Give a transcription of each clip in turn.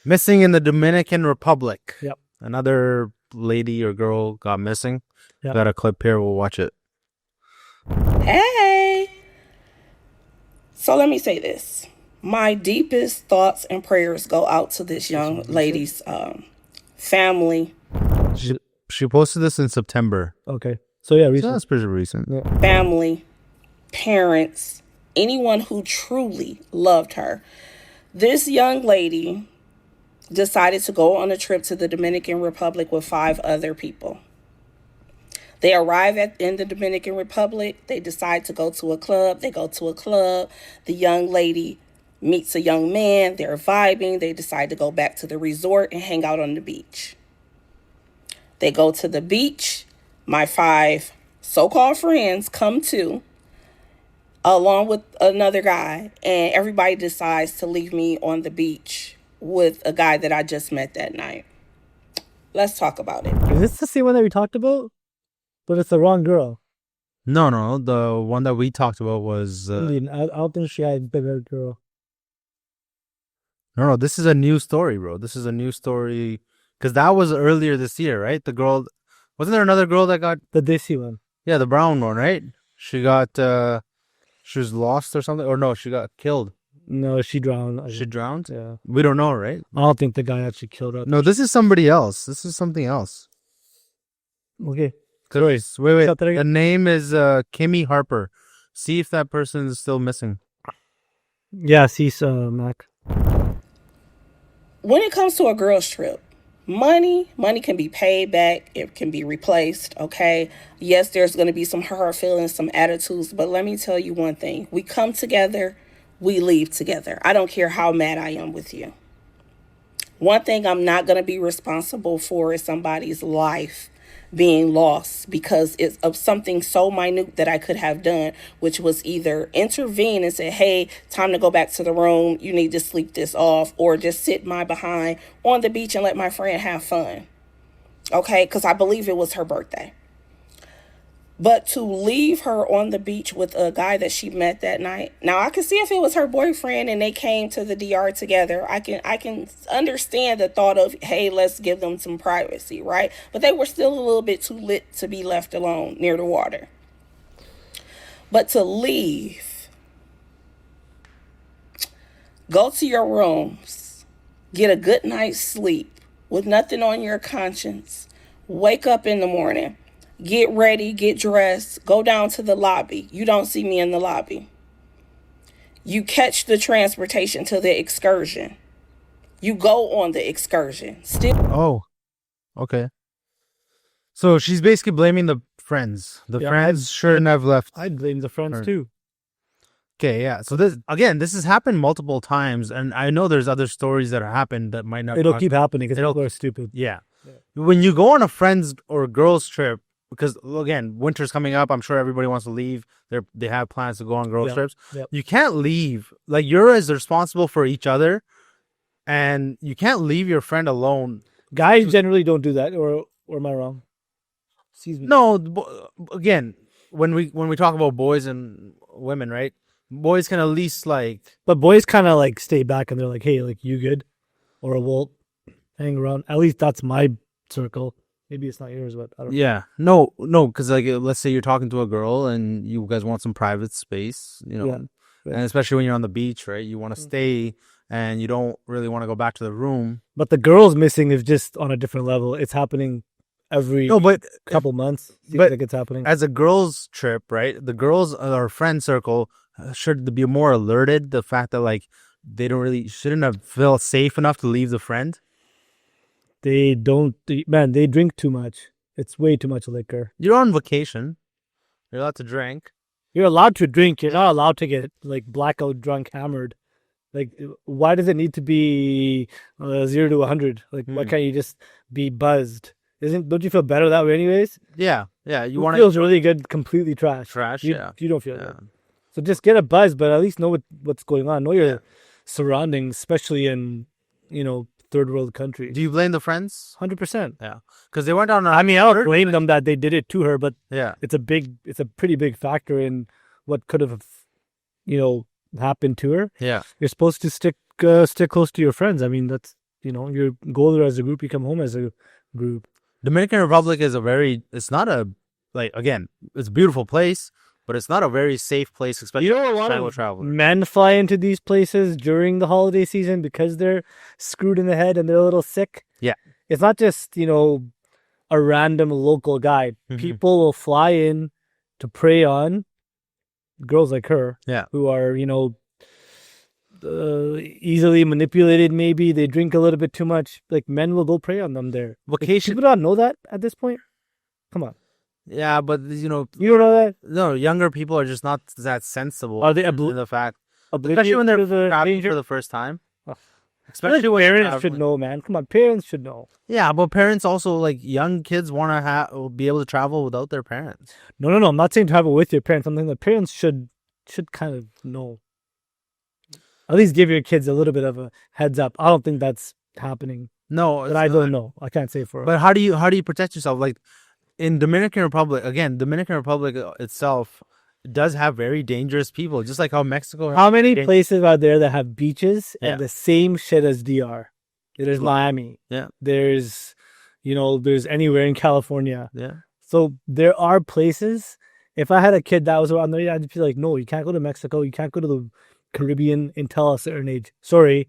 Missing in the Dominican Republic. Yep. Another lady or girl got missing. Yep. Got a clip here. We'll watch it. Hey. So let me say this. My deepest thoughts and prayers go out to this young lady's family. She posted this in September. Okay. So yeah, recent. So that's pretty recent. Yeah. Family, parents, anyone who truly loved her. This young lady decided to go on a trip to the Dominican Republic with 5 other people. They arrive in the Dominican Republic. They decide to go to a club. They go to a club. The young lady meets a young man. They're vibing. They decide to go back to the resort and hang out on the beach. They go to the beach. My 5 so-called friends come too, along with another guy. And everybody decides to leave me on the beach with a guy that I just met that night. Let's talk about it. Is this the same one that we talked about? But it's the wrong girl. No. The one that we talked about was... I don't think she had a bigger girl. No, this is a new story, bro. This is a new story. Because that was earlier this year, right? The girl... Wasn't there another girl that got... The Desi one. Yeah, the brown one, right? She got... she was lost or something? Or no, she got killed. No, she drowned. She drowned? Yeah. We don't know, right? I don't think the guy actually killed her. No, this is somebody else. This is something else. Okay. Wait. Stop that again. The name is Kimmy Harper. See if that person is still missing. Yeah, cease, Mac. When it comes to a girl's trip, money can be paid back. It can be replaced, okay? Yes, there's going to be some hurt feelings, some attitudes, but let me tell you one thing. We come together, we leave together. I don't care how mad I am with you. One thing I'm not going to be responsible for is somebody's life being lost because it's of something so minute that I could have done, which was either intervene and say, hey, time to go back to the room. You need to sleep this off, or just sit my behind on the beach and let my friend have fun. Okay, because I believe it was her birthday. But to leave her on the beach with a guy that she met that night. Now, I can see if it was her boyfriend and they came to the DR together. I can understand the thought of, hey, let's give them some privacy, right? But they were still a little bit too lit to be left alone near the water. But to leave, go to your rooms, get a good night's sleep with nothing on your conscience, wake up in the morning, get ready, get dressed, go down to the lobby. You don't see me in the lobby. You catch the transportation to the excursion. You go on the excursion. Oh, okay. So she's basically blaming the friends. The friends shouldn't have left. I'd blame the friends too. Okay, yeah. So this has happened multiple times, and I know there's other stories that have happened that might not. It'll keep happening because people are stupid. Yeah. When you go on a friends or girls trip, because again, winter's coming up, I'm sure everybody wants to leave. They have plans to go on girls trips. Yep. You can't leave. Like, you're as responsible for each other, and you can't leave your friend alone. Guys generally don't do that, or am I wrong? Excuse me. No, again, when we talk about boys and women, right? Boys can at least but boys kind of stay back and they're like, hey, you good? Or we'll hang around. At least that's my circle. Maybe it's not yours, but I don't know. Yeah. No, because let's say you're talking to a girl and you guys want some private space, and especially when you're on the beach, right? You want to stay and you don't really want to go back to the room. But the girls missing is just on a different level. It's happening every couple months. Seems like it's happening. As a girls trip, right? The girls, our friend circle, should be more alerted. The fact that shouldn't have felt safe enough to leave the friend. They drink too much. It's way too much liquor. You're on vacation. You're allowed to drink. You're allowed to drink. You're not allowed to get blackout drunk, hammered. Why does it need to be 0 to 100? Why can't you just be buzzed? Don't you feel better that way anyways? Yeah. You want feels really good, completely trash. You don't feel good. So just get a buzz, but at least know what's going on. Know your surroundings, especially in, third world country. Do you blame the friends? 100%. Yeah. Because they went on I don't blame them that they did it to her, but it's a pretty big factor in what could have, happened to her. Yeah. You're supposed to stick close to your friends. I mean, that's, you go there as a group, you come home as a group. Dominican Republic is it's not again, it's a beautiful place, but it's not a very safe place, especially a lot for of travelers. Men fly into these places during the holiday season because they're screwed in the head and they're a little sick. Yeah. It's not just, a random local guy. Mm-hmm. People will fly in to prey on girls like her, who are, easily manipulated. Maybe they drink a little bit too much. Like, men will go prey on them there. Vacation. People don't know that at this point. Come on. Yeah, but you don't know that. No, younger people are just not that sensible. Are they in the fact, especially when they're traveling for the first time? Especially when parents should know, man. Come on, parents should know. Yeah, but parents also, like, young kids want to be able to travel without their parents. No. I'm not saying travel with your parents. I'm saying the parents should kind of know. At least give your kids a little bit of a heads up. I don't think that's happening. No, but I don't know. I can't say for. But how do you protect yourself? Like in Dominican Republic, again, Dominican Republic itself does have very dangerous people, just like how Mexico. How many places are there that have beaches and the same shit as DR? There's Miami. Yeah. There's anywhere in California. Yeah. So there are places. If I had a kid that was around there, I'd be like, no, you can't go to Mexico. You can't go to the Caribbean until a certain age. Sorry,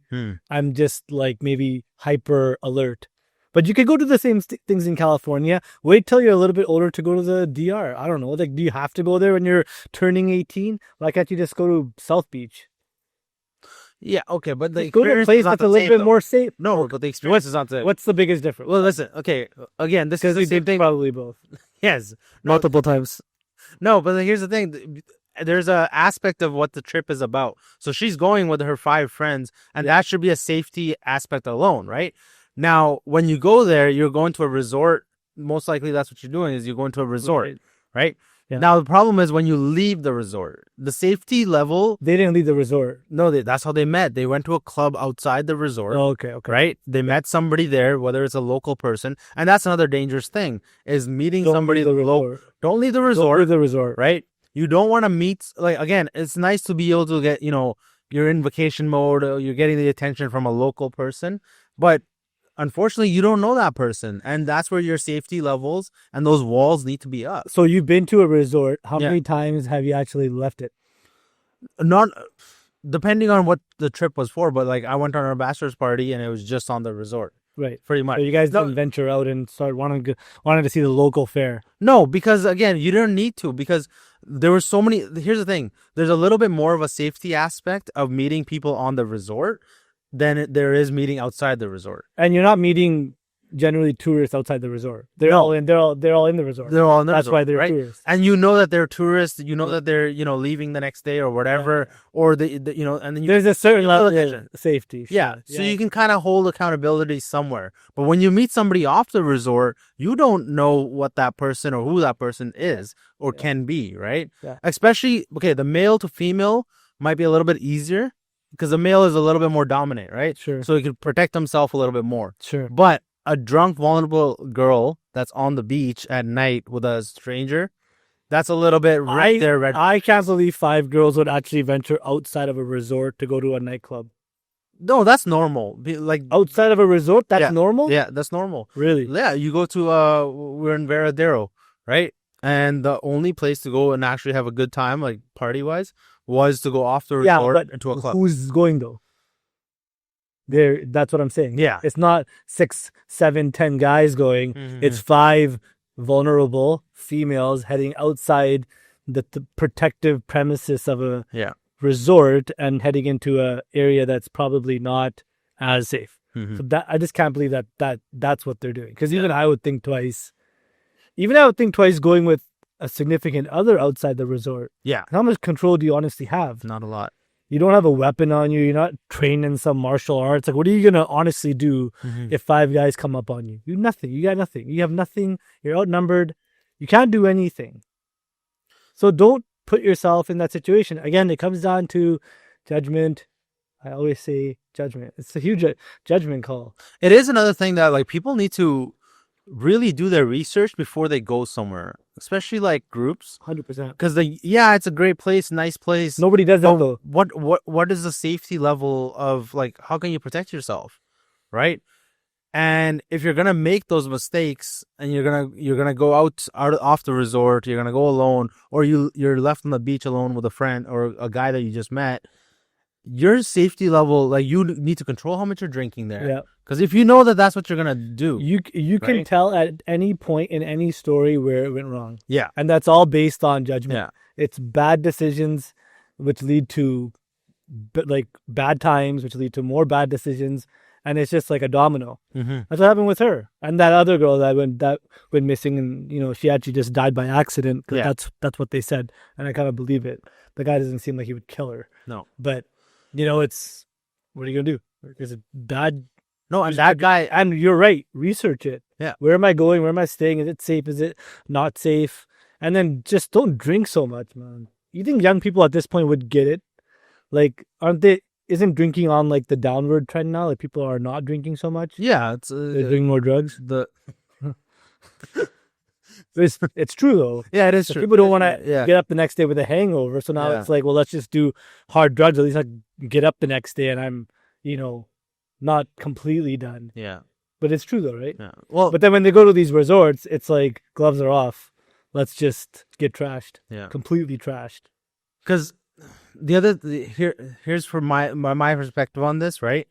I'm just like maybe hyper alert. But you could go to the same things in California. Wait till you're a little bit older to go to the DR. I don't know. Like, do you have to go there when you're turning 18? Why can't you just go to South Beach? Yeah, okay, but the go to a place that's a little bit more safe. No, but the experience is not the same. What's the biggest difference? Well, listen, okay, again, this is the same thing. Probably both. Yes. Multiple times. No, but here's the thing. There's a aspect of what the trip is about. So she's going with her 5 friends, and that should be a safety aspect alone, right? Now, when you go there, you're going to a resort. Most likely that's what you're doing, is you're going to a resort, right? Yeah. Now, the problem is when you leave the resort, the safety level... They didn't leave the resort. No, that's how they met. They went to a club outside the resort. Oh, okay. Right? They met somebody there, whether it's a local person. And that's another dangerous thing, is meeting somebody... Don't leave the resort. Don't leave the resort. Right? You don't want to meet... Like, again, it's nice to be able to get, you're in vacation mode, you're getting the attention from a local person, but... Unfortunately, you don't know that person, and that's where your safety levels and those walls need to be up. So you've been to a resort. How many times have you actually left it? Not depending on what the trip was for, but like I went on our bachelor's party and it was just on the resort. Right. Pretty much. So you guys didn't venture out and start wanting to see the local fare. No, because again, you didn't need to, because there were so many. Here's the thing. There's a little bit more of a safety aspect of meeting people on the resort than there is meeting outside the resort. And you're not meeting generally tourists outside the resort. They're all in the resort. They're all in the That's resort, why they're right? tourists. And you know that they're tourists. You know that they're leaving the next day or whatever, or and then there's a certain level of safety. Yeah, so you can kind of hold accountability somewhere. But when you meet somebody off the resort, you don't know what that person or who that person is or can be, right? Yeah. Especially the male to female might be a little bit easier, because the male is a little bit more dominant, right? Sure. So he can protect himself a little bit more. Sure. But a drunk, vulnerable girl that's on the beach at night with a stranger, that's a little bit there. I can't believe 5 girls would actually venture outside of a resort to go to a nightclub. No, that's normal. Like outside of a resort, that's normal? Yeah, that's normal. Really? Yeah, you go to, we're in Veradero, right? And the only place to go and actually have a good time, like party-wise, was to go off the resort into a club. Who's going though? That's what I'm saying. Yeah. It's not 6, 7, 10 guys going. Mm-hmm. It's 5 vulnerable females heading outside the protective premises of a resort and heading into a area that's probably not as safe. Mm-hmm. So I just can't believe that's what they're doing. Because even I would think twice. Even I would think twice going with a significant other outside the resort. Yeah. How much control do you honestly have? Not a lot. You don't have a weapon on you. You're not trained in some martial arts. Like, what are you going to honestly do if 5 guys come up on you? You nothing. You got nothing. You have nothing. You're outnumbered. You can't do anything. So don't put yourself in that situation. Again, it comes down to judgment. I always say judgment. It's a huge judgment call. It is another thing that like people need to really do their research before they go somewhere, especially like groups. 100%. Because it's a great place, nice place. Nobody does that though. What is the safety level of, like, how can you protect yourself? right? And if you're gonna make those mistakes and you're gonna go out off the resort, you're gonna go alone, or you're left on the beach alone with a friend or a guy that you just met, your safety level, like you need to control how much you're drinking there. Yeah. Because if you know that that's what you're gonna do, You can right? tell at any point in any story where it went wrong. Yeah. And that's all based on judgment. Yeah. It's bad decisions which lead to bad times, which lead to more bad decisions, and it's just like a domino. Mm-hmm. That's what happened with her and that other girl that went missing, and she actually just died by accident. 'Cause Yeah. that's what they said, and I kind of believe it. The guy doesn't seem like he would kill her. No. But it's what are you gonna do? Is it bad? No, and that guy, And you're right. Research it. Yeah. Where am I going? Where am I staying? Is it safe? Is it not safe? And then just don't drink so much, man. You think young people at this point would get it? Like, isn't drinking on like the downward trend now? Like people are not drinking so much. yeah, it's They're doing more drugs. It's true though. yeah, it is So true. people don't want to Yeah. get up the next day with a hangover. So now Yeah. it's like, well, let's just do hard drugs. At least I get up the next day and I'm, not completely done. Yeah. But it's true though, right? Yeah. Well, But then when they go to these resorts, it's like gloves are off. Let's just get trashed. yeah. Completely trashed. Because here's from my perspective on this, right?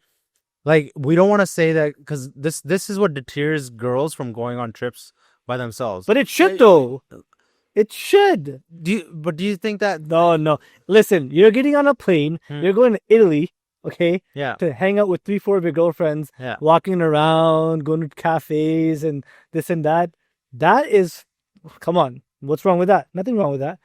Like, we don't want to say that because this is what deters girls from going on trips by themselves. But it should though. It should. do you think that? No. Listen, you're getting on a plane. You're going to Italy, okay? Yeah. To hang out with 3-4 of your girlfriends, Yeah. walking around, going to cafes and this and that. That is, come on. What's wrong with that? Nothing wrong with that.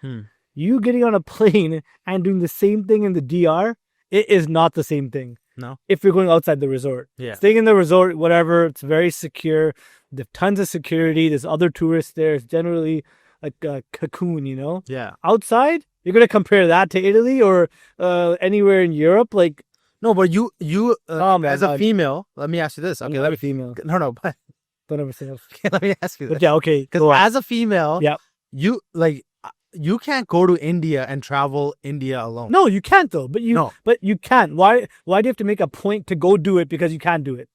You getting on a plane and doing the same thing in the DR, it is not the same thing. No. If you're going outside the resort. Yeah. Staying in the resort, whatever, it's very secure. There's tons of security. There's other tourists there. It's generally like a cocoon, Yeah. Outside, you're going to compare that to Italy or anywhere in Europe? Like, No, but you Come as on. a female, let me ask you this. Okay, I'm let not me a female. no, but Don't ever say that. let me ask you this. But yeah, okay. Because Go on. as a female, Yeah. you can't go to India and travel India alone. No, you can't though. But No. but you can. Why do you have to make a point to go do it because you can't do it?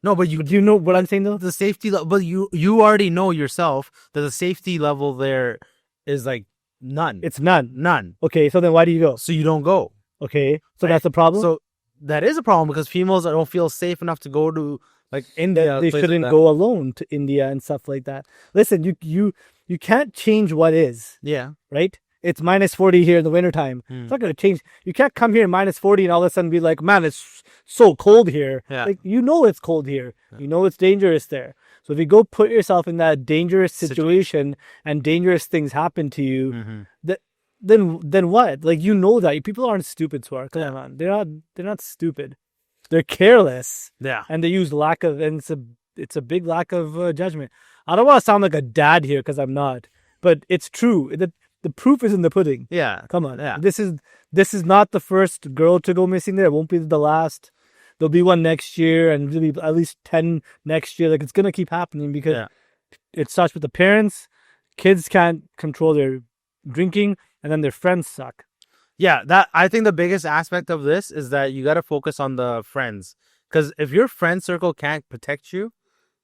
No, but Do you know what I'm saying though? the safety level, but you already know yourself that the safety level there is like none. It's none. None. Okay, so then why do you go? So you don't go. Okay, so Right. that's the problem. So that is a problem because females don't feel safe enough to go to like India. They places shouldn't like that. go alone to India and stuff like that. Listen, you can't change what is, Yeah. right? It's minus 40 here in the wintertime. It's not going to change. You can't come here minus 40 and all of a sudden be like, man, it's so cold here. Yeah. Like, it's cold here. You know it's dangerous there. So if you go put yourself in that dangerous situation and dangerous things happen to you, then what? Like, that. People aren't stupid, Swar. Come on, man. They're not stupid. They're careless. Yeah. And they use and it's a big lack of judgment. I don't want to sound like a dad here because I'm not, but it's true. The proof is in the pudding. Yeah. Come on. Yeah. This is not the first girl to go missing there. It won't be the last. There'll be one next year and there'll be at least 10 next year. Like, it's going to keep happening because it starts with the parents. Kids can't control their drinking and then their friends suck. Yeah, I think the biggest aspect of this is that you got to focus on the friends, because if your friend circle can't protect you,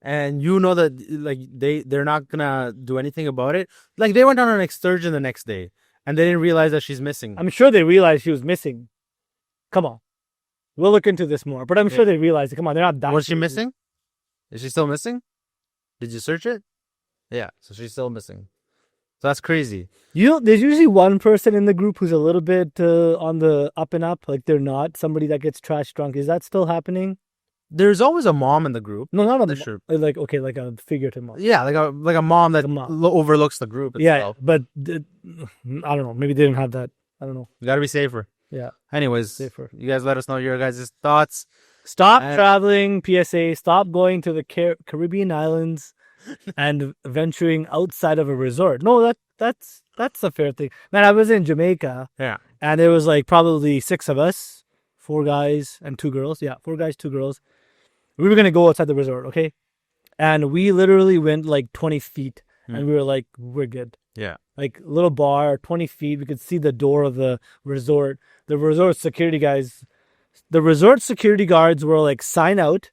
and you know that like they're not gonna do anything about it. Like, they went on an excursion the next day and they didn't realize that she's missing. I'm sure they realized she was missing. Come on, we'll look into this more. But I'm sure they realized. Come on, they're not that. Was she missing? Is she still missing? Did you search it? Yeah, so she's still missing. So that's crazy. There's usually one person in the group who's a little bit on the up and up. Like, they're not somebody that gets trash drunk. Is that still happening? There's always a mom in the group. No, not on the Sure. like. Okay, like a figurative mom. Yeah, like a mom that overlooks the group itself. Yeah, but I don't know. Maybe they didn't have that. I don't know. You got to be safer. Yeah. Anyways, Safer. You guys let us know your guys' thoughts. Stop traveling, PSA. Stop going to the Caribbean islands and venturing outside of a resort. No, that's a fair thing. Man, I was in Jamaica. Yeah. And there was like probably 6 of us, 4 guys and 2 girls. Yeah, 4 guys, 2 girls. We were gonna go outside the resort, okay? And we literally went like 20 feet, and we were like, we're good. Yeah. Like, little bar, 20 feet. We could see the door of the resort. The resort security guys The resort security guards were like, sign out.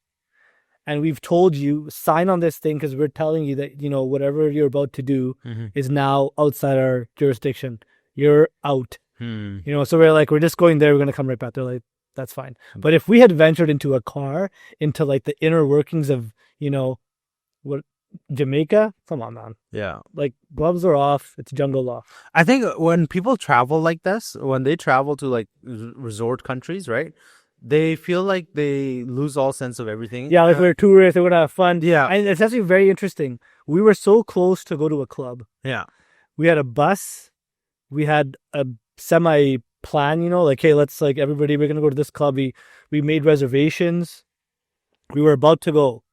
And we've told you, sign on this thing because we're telling you that, whatever you're about to do is now outside our jurisdiction. You're out. So we're just going there. We're going to come right back. They're like, that's fine. But if we had ventured into a car, into like the inner workings of, what, Jamaica, come on, man. Yeah. Like, gloves are off. It's jungle law. I think when people travel like this, when they travel to like resort countries, right? They feel like they lose all sense of everything. Yeah, like we're tourists, we're gonna have fun. Yeah. And it's actually very interesting. We were so close to go to a club. Yeah. We had a bus. We had a semi-plan, like, hey, let's like everybody, we're gonna go to this club. We made reservations. We were about to go.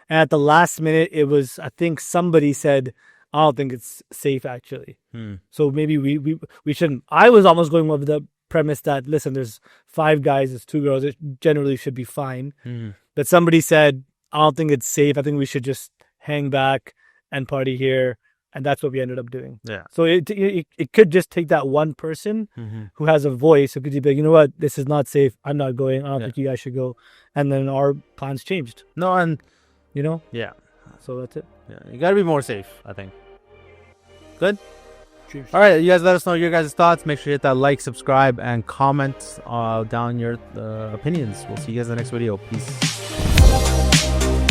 And at the last minute, it was, I think somebody said, I don't think it's safe actually. So maybe we shouldn't. I was almost going with the premise that, listen, there's 5 guys, there's 2 girls, it generally should be fine. But somebody said, I don't think it's safe. I think we should just hang back and party here. And that's what we ended up doing. Yeah. So it could just take that one person who has a voice who could be like, you know what, this is not safe. I'm not going. I don't think you guys should go. And then our plans changed. No, and Yeah. So that's it. Yeah, you gotta be more safe, I think. Good. Cheers. All right, you guys let us know your guys' thoughts. Make sure you hit that like, subscribe, and comment down your opinions. We'll see you guys in the next video. Peace.